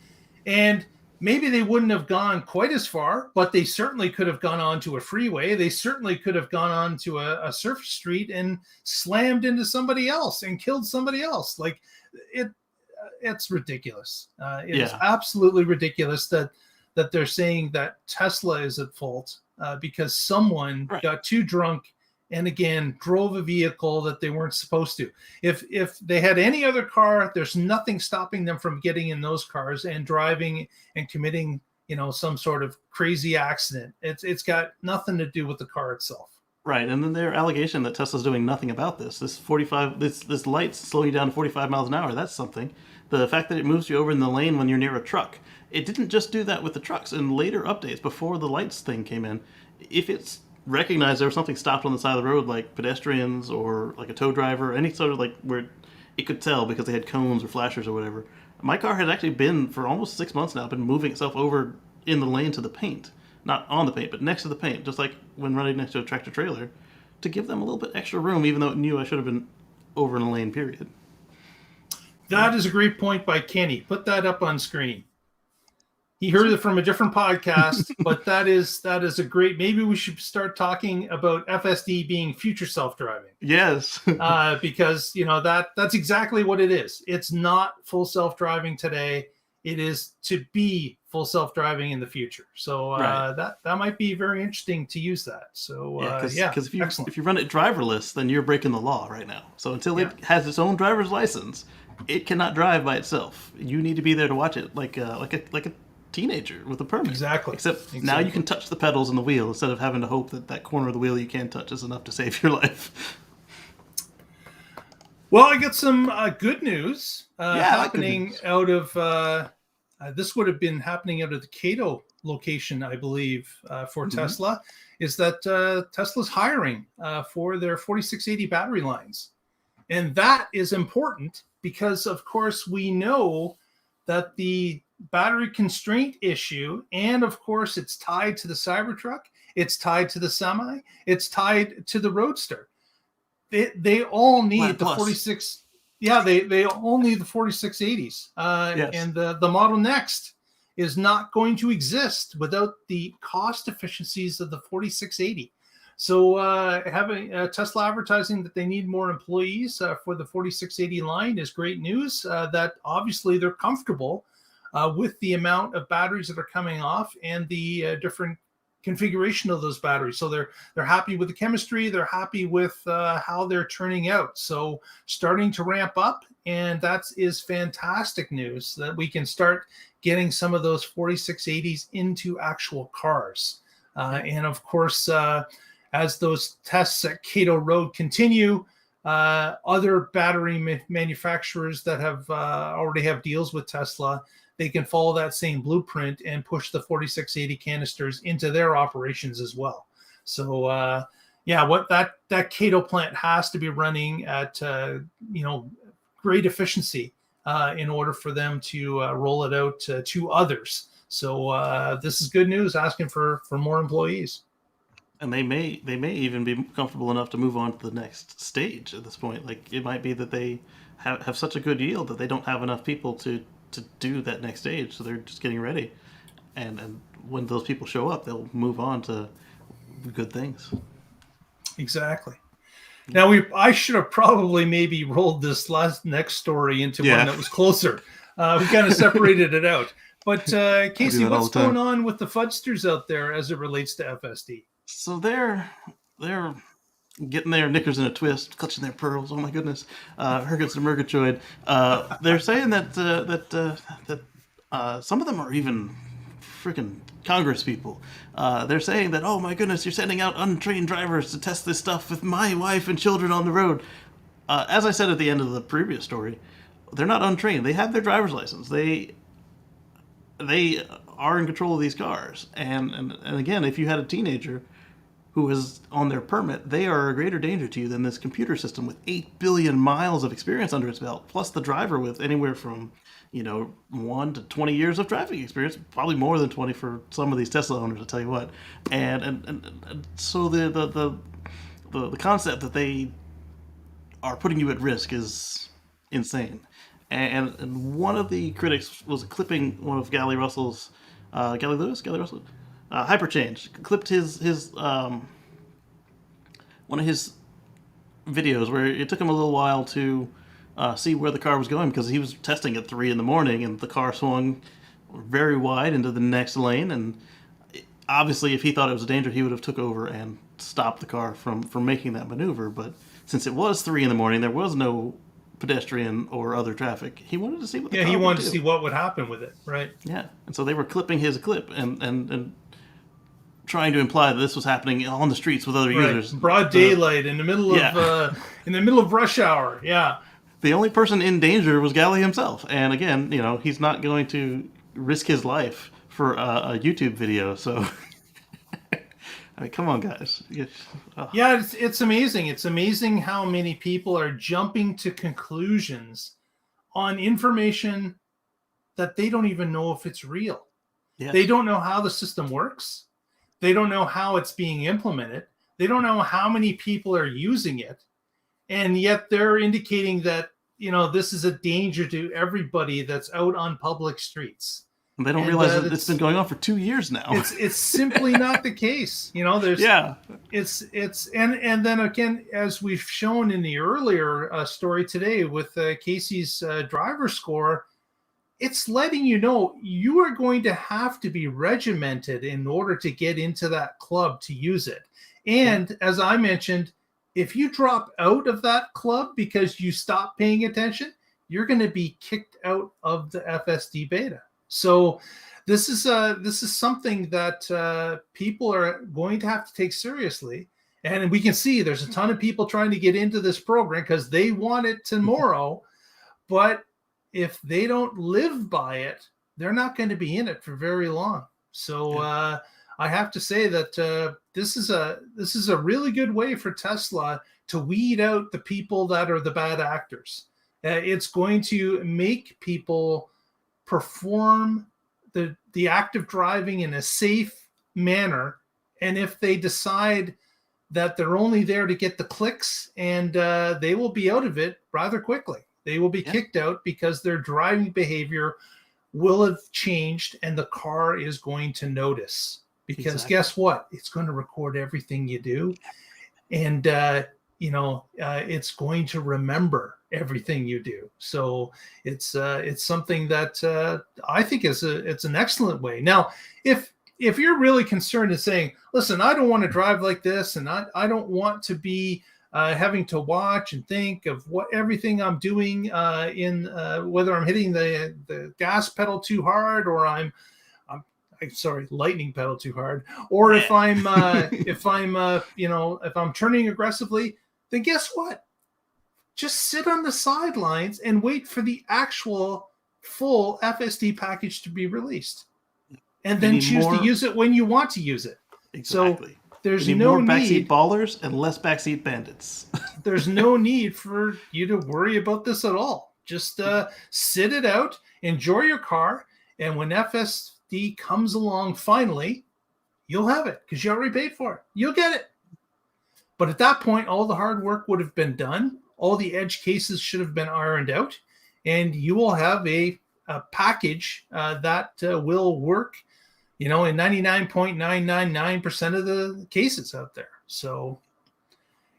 and maybe they wouldn't have gone quite as far, but they certainly could have gone onto a freeway. They certainly could have gone onto a surface street and slammed into somebody else and killed somebody else. Like, it's ridiculous. It is absolutely ridiculous that they're saying that Tesla is at fault because someone got too drunk and again drove a vehicle that they weren't supposed to. If they had any other car, there's nothing stopping them from getting in those cars and driving and committing, some sort of crazy accident. It's got nothing to do with the car itself. Right, and then their allegation that Tesla's doing nothing about this. This light's slowing you down to 45 miles an hour. That's something. The fact that it moves you over in the lane when you're near a truck. It didn't just do that with the trucks. In later updates, before the lights thing came in, if it's recognized there was something stopped on the side of the road, like pedestrians or like a tow driver, any sort of like where it could tell because they had cones or flashers or whatever. My car had actually been, for almost 6 months now, been moving itself over in the lane to the paint. Not on the paint, but next to the paint, just like when running next to a tractor trailer, to give them a little bit extra room, even though it knew I should have been over in a lane, period. That is a great point by Kenny. Put that up on screen. He heard it from a different podcast, but that is a great. Maybe we should start talking about FSD being future self-driving. Yes, because that's exactly what it is. It's not full self-driving today. It is to be full self-driving in the future. So that might be very interesting to use that. So because if you run it driverless, then you're breaking the law right now. So until it has its own driver's license, it cannot drive by itself. You need to be there to watch it, like a teenager with a permit. Exactly. Except now you can touch the pedals and the wheel instead of having to hope that corner of the wheel you can touch is enough to save your life. Well, I got some good news happening out of. This would have been happening out of the Cato location, I believe, for Tesla, is that Tesla's hiring for their 4680 battery lines. And that is important because, of course, we know that the battery constraint issue, and of course, it's tied to the Cybertruck, it's tied to the Semi, it's tied to the Roadster. They all need the 46. Yeah, they all need the 4680s. And the Model Next is not going to exist without the cost efficiencies of the 4680. So having Tesla advertising that they need more employees for the 4680 line is great news. That obviously they're comfortable with the amount of batteries that are coming off and the different configuration of those batteries. So they're happy with the chemistry. They're happy with how they're turning out. So starting to ramp up, and that is fantastic news that we can start getting some of those 4680s into actual cars. And of course, as those tests at Cato Road continue, other battery manufacturers that have already have deals with Tesla, they can follow that same blueprint and push the 4680 canisters into their operations as well. So, what that Cato plant has to be running at great efficiency in order for them to roll it out to others. So this is good news, asking for more employees. And they may even be comfortable enough to move on to the next stage at this point. Like, it might be that they have such a good yield that they don't have enough people to do that next stage, so they're just getting ready. And when those people show up, they'll move on to good things. Exactly. Now I should have probably maybe rolled this next story into one that was closer. We kind of separated it out. But Casey, what's going on with the fudsters out there as it relates to FSD? So they're getting their knickers in a twist, clutching their pearls. Oh my goodness, Hergits and Murgatroyd. They're saying that some of them are even freaking Congress people. They're saying that, oh my goodness, you're sending out untrained drivers to test this stuff with my wife and children on the road. As I said at the end of the previous story, they're not untrained. They have their driver's license. They are in control of these cars. And again, if you had a teenager who is on their permit, they are a greater danger to you than this computer system with 8 billion miles of experience under its belt, plus the driver with anywhere from 1 to 20 years of driving experience, probably more than 20 for some of these Tesla owners, I'll tell you what. And so the concept that they are putting you at risk is insane. And one of the critics was clipping one of Gally Russell's, Hyperchange, clipped his one of his videos where it took him a little while to see where the car was going, because he was testing at 3 a.m. and the car swung very wide into the next lane, and obviously if he thought it was a danger, he would have took over and stopped the car from making that maneuver. But since it was 3 a.m, there was no pedestrian or other traffic. He wanted to see what the car he wanted would to see what would happen with it, right? Yeah, and so they were clipping his clip and trying to imply that this was happening on the streets with other users. Broad daylight in the middle of rush hour. Yeah. The only person in danger was Gally himself, and again, he's not going to risk his life for a YouTube video. So, I mean, come on, guys. Yeah, it's amazing. It's amazing how many people are jumping to conclusions on information that they don't even know if it's real. Yeah. They don't know how the system works. They don't know how it's being implemented. They don't know how many people are using it. And yet they're indicating that, this is a danger to everybody that's out on public streets. They don't realize that it's been going on for 2 years now. It's simply not the case. There's and then again, as we've shown in the earlier story today with Casey's driver score, it's letting you know you are going to have to be regimented in order to get into that club to use it. And as I mentioned, if you drop out of that club because you stop paying attention, you're going to be kicked out of the FSD beta. So this is something that people are going to have to take seriously. And we can see there's a ton of people trying to get into this program because they want it tomorrow. But if they don't live by it, they're not going to be in it for very long. So I have to say that this is a really good way for Tesla to weed out the people that are the bad actors. It's going to make people perform the act of driving in a safe manner. And if they decide that they're only there to get the clicks, and they will be out of it rather quickly. They will be kicked out because their driving behavior will have changed and the car is going to notice. Because guess what? It's going to record everything you do. And, it's going to remember everything you do. So it's something that I think it's an excellent way. Now, if you're really concerned and saying, listen, I don't want to drive like this, and I don't want to be having to watch and think of what everything I'm doing in whether I'm hitting the gas pedal too hard or I'm lightning pedal too hard, or if I'm turning aggressively, then guess what? Just sit on the sidelines and wait for the actual full FSD package to be released, and then choose to use it when you want to use it. Exactly. So there's no more need backseat ballers and less backseat bandits. There's no need for you to worry about this at all. Just sit it out, enjoy your car, and when FSD comes along finally, you'll have it because you already paid for it. You'll get it. But at that point, all the hard work would have been done. All the edge cases should have been ironed out, and you will have a package that will work, in 99.999% of the cases out there. So,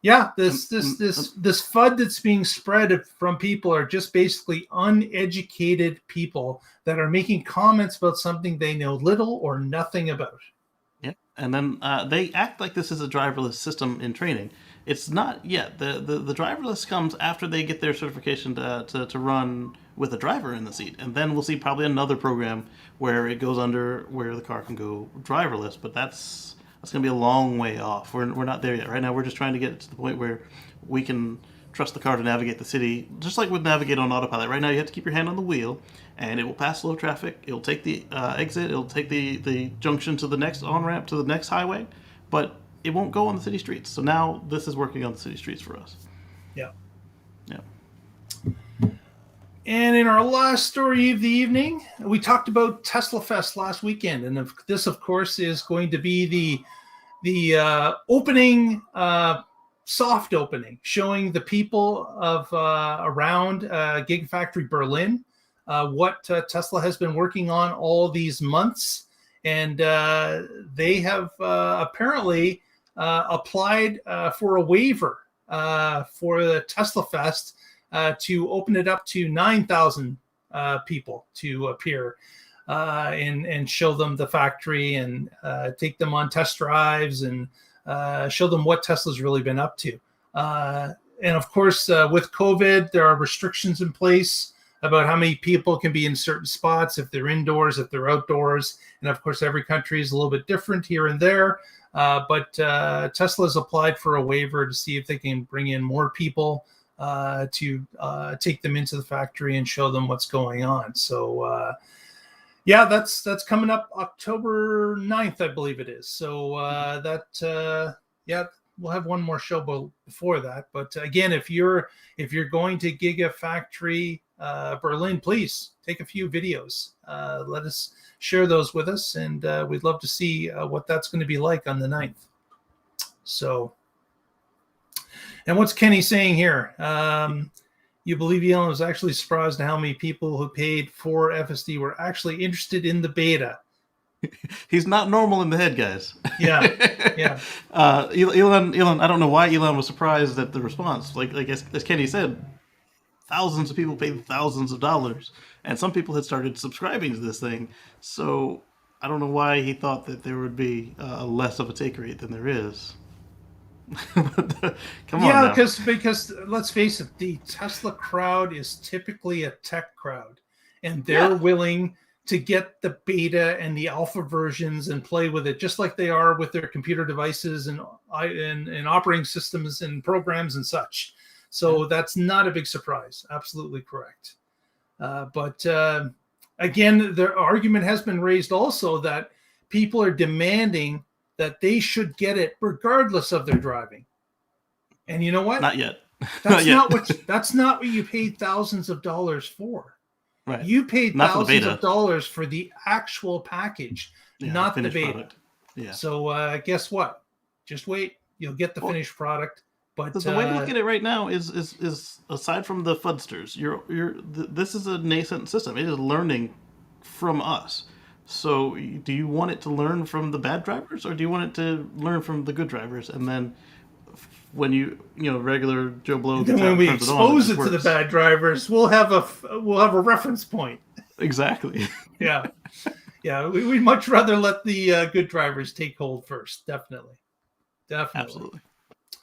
Yeah, this FUD that's being spread from people are just basically uneducated people that are making comments about something they know little or nothing about. Yeah, and then they act like this is a driverless system in training. It's not yet. The driverless comes after they get their certification to run with a driver in the seat, and then we'll see probably another program where it goes under where the car can go driverless. But that's going to be a long way off. We're not there yet. Right now, we're just trying to get to the point where we can trust the car to navigate the city, just like with Navigate on autopilot. Right now, you have to keep your hand on the wheel, and it will pass slow traffic. It'll take the exit. It'll take the junction to the next on-ramp to the next highway, but it won't go on the city streets. So now this is working on the city streets for us. Yeah. Yeah. And in our last story of the evening, we talked about Teslafest last weekend, and this, of course, is going to be the opening, soft opening, showing the people of around Gigafactory Berlin what Tesla has been working on all these months, and they have apparently applied for a waiver for the Teslafest to open it up to 9,000 people to appear and show them the factory and take them on test drives and show them what Tesla's really been up to. And of course, with COVID, there are restrictions in place about how many people can be in certain spots, if they're indoors, if they're outdoors. And of course, every country is a little bit different here and there. But Tesla has applied for a waiver to see if they can bring in more people to take them into the factory and show them what's going on. So, yeah, that's coming up October 9th, I believe it is. So yeah, we'll have one more show before that. But again, if you're going to Gigafactory Berlin, please take a few videos. Let us share those with us, and we'd love to see what that's going to be like on the 9th. So, and what's Kenny saying here? You believe Elon was actually surprised at how many people who paid for FSD were actually interested in the beta. He's not normal in the head, guys. Yeah, yeah. Elon, I don't know why Elon was surprised at the response. Like as Kenny said, thousands of people paid thousands of dollars, and some people had started subscribing to this thing. So I don't know why he thought that there would be less of a take rate than there is. Come on. Yeah, because let's face it, the Tesla crowd is typically a tech crowd, and they're willing to get the beta and the alpha versions and play with it, just like they are with their computer devices and operating systems and programs and such. So that's not a big surprise. Absolutely correct. But again, the argument has been raised also that people are demanding that they should get it regardless of their driving. And you know what? Not yet. That's not what you paid thousands of dollars for. Right. You paid thousands of dollars for the actual package, not the beta. Product. Yeah. So guess what? Just wait. You'll get the finished product. But the way to look at it right now is aside from the fudsters, this is a nascent system. It is learning from us. So do you want it to learn from the bad drivers, or do you want it to learn from the good drivers? And then when regular Joe Blow, then when we expose it to the bad drivers, we'll have a reference point. Exactly. Yeah. We'd much rather let the good drivers take hold first. Definitely. Absolutely.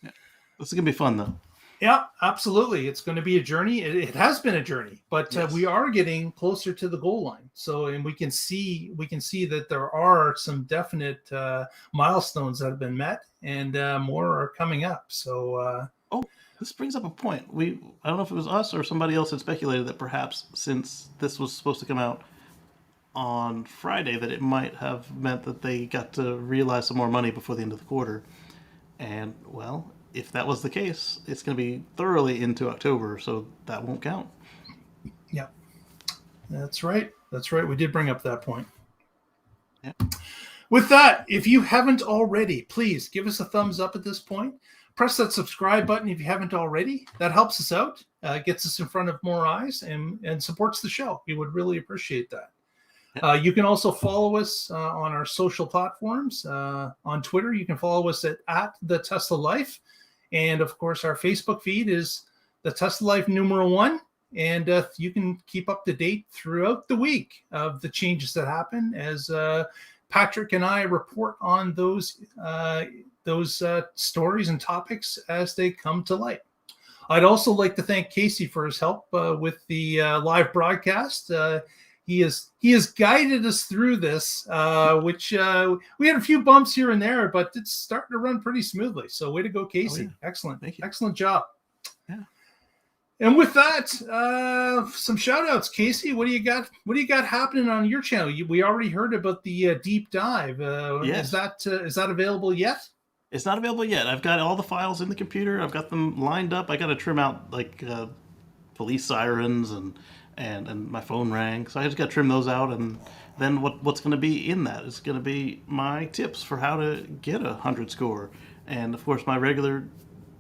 Yeah. This is gonna be fun, though. Yeah, absolutely. It's going to be a journey. It has been a journey, but we are getting closer to the goal line. So, and we can see that there are some definite milestones that have been met, and more are coming up. So, this brings up a point. I don't know if it was us or somebody else had speculated that perhaps since this was supposed to come out on Friday, that it might have meant that they got to realize some more money before the end of the quarter. And well, if that was the case, it's going to be thoroughly into October, so that won't count. Yeah, that's right. We did bring up that point. Yeah. With that, if you haven't already, please give us a thumbs up at this point. Press that subscribe button if you haven't already. That helps us out, gets us in front of more eyes, and supports the show. We would really appreciate that. You can also follow us on our social platforms. On Twitter, you can follow us at the Tesla Life. And of course, our Facebook feed is the Tesla Life #1. And you can keep up to date throughout the week of the changes that happen as Patrick and I report on those stories and topics as they come to light. I'd also like to thank Casey for his help with the live broadcast. He has guided us through this, which we had a few bumps here and there, but it's starting to run pretty smoothly. So way to go, Casey. Oh, yeah. Excellent. Thank you. Excellent job. Yeah. And with that, some shout outs. Casey, what do you got happening on your channel? We already heard about the deep dive. Yes. Is that available yet? It's not available yet. I've got all the files in the computer. I've got them lined up. I got to trim out like police sirens and my phone rang. So I just got to trim those out. And then what's going to be in that is going to be my tips for how to get a 100 score. And of course, my regular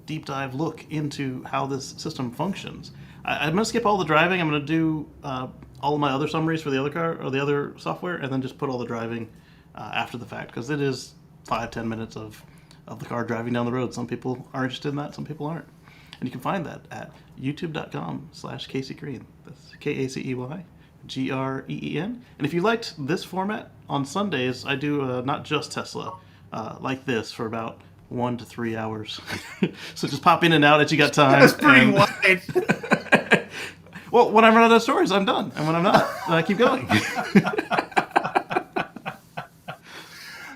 deep dive look into how this system functions. I'm going to skip all the driving. I'm going to do all of my other summaries for the other car or the other software, and then just put all the driving after the fact, because it is 5-10 minutes of the car driving down the road. Some people are interested in that, some people aren't. And you can find that at youtube.com/Casey Green. That's KACEY GREEN. And if you liked this format, on Sundays I do Not Just Tesla like this for about 1 to 3 hours. So just pop in and out as you got time. That's pretty wide. Well, when I run out of stories, I'm done. And when I'm not, I keep going.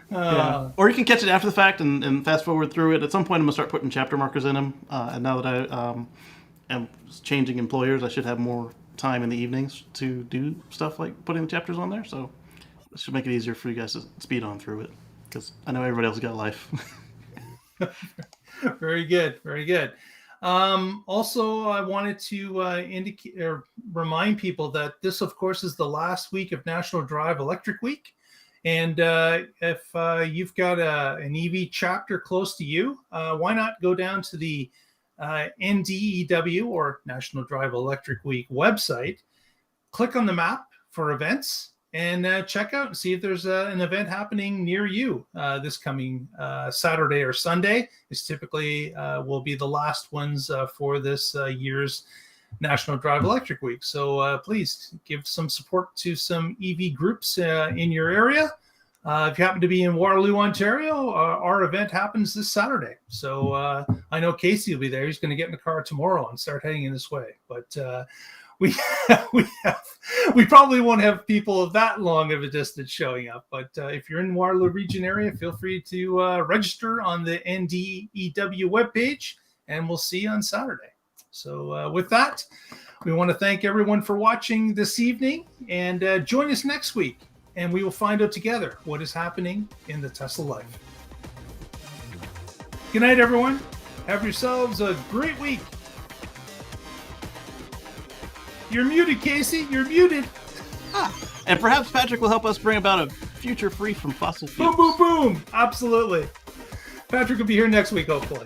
Yeah. Or you can catch it after the fact and fast forward through it. At some point, I'm going to start putting chapter markers in them. And now that I am changing employers, I should have more time in the evenings to do stuff like putting the chapters on there. So it should make it easier for you guys to speed on through it, because I know everybody else has got a life. Very good. Very good. Also, I wanted to indicate or remind people that this, of course, is the last week of National Drive Electric Week. And if you've got an EV chapter close to you, why not go down to the NDEW or National Drive Electric Week website, click on the map for events, and check out and see if there's an event happening near you this coming Saturday or Sunday. Is typically will be the last ones for this year's National Drive Electric Week. So please give some support to some EV groups in your area. If you happen to be in Waterloo, Ontario, our event happens this Saturday. So I know Casey will be there. He's going to get in the car tomorrow and start heading in this way. But we probably won't have people of that long of a distance showing up. But if you're in the Waterloo region area, feel free to register on the NDEW webpage, and we'll see you on Saturday. So with that, we want to thank everyone for watching this evening, and join us next week, and we will find out together what is happening in the Tesla life. Good night, everyone. Have yourselves a great week. You're muted, Casey. You're muted. And perhaps Patrick will help us bring about a future free from fossil fuels. Boom, boom, boom. Absolutely. Patrick will be here next week, hopefully.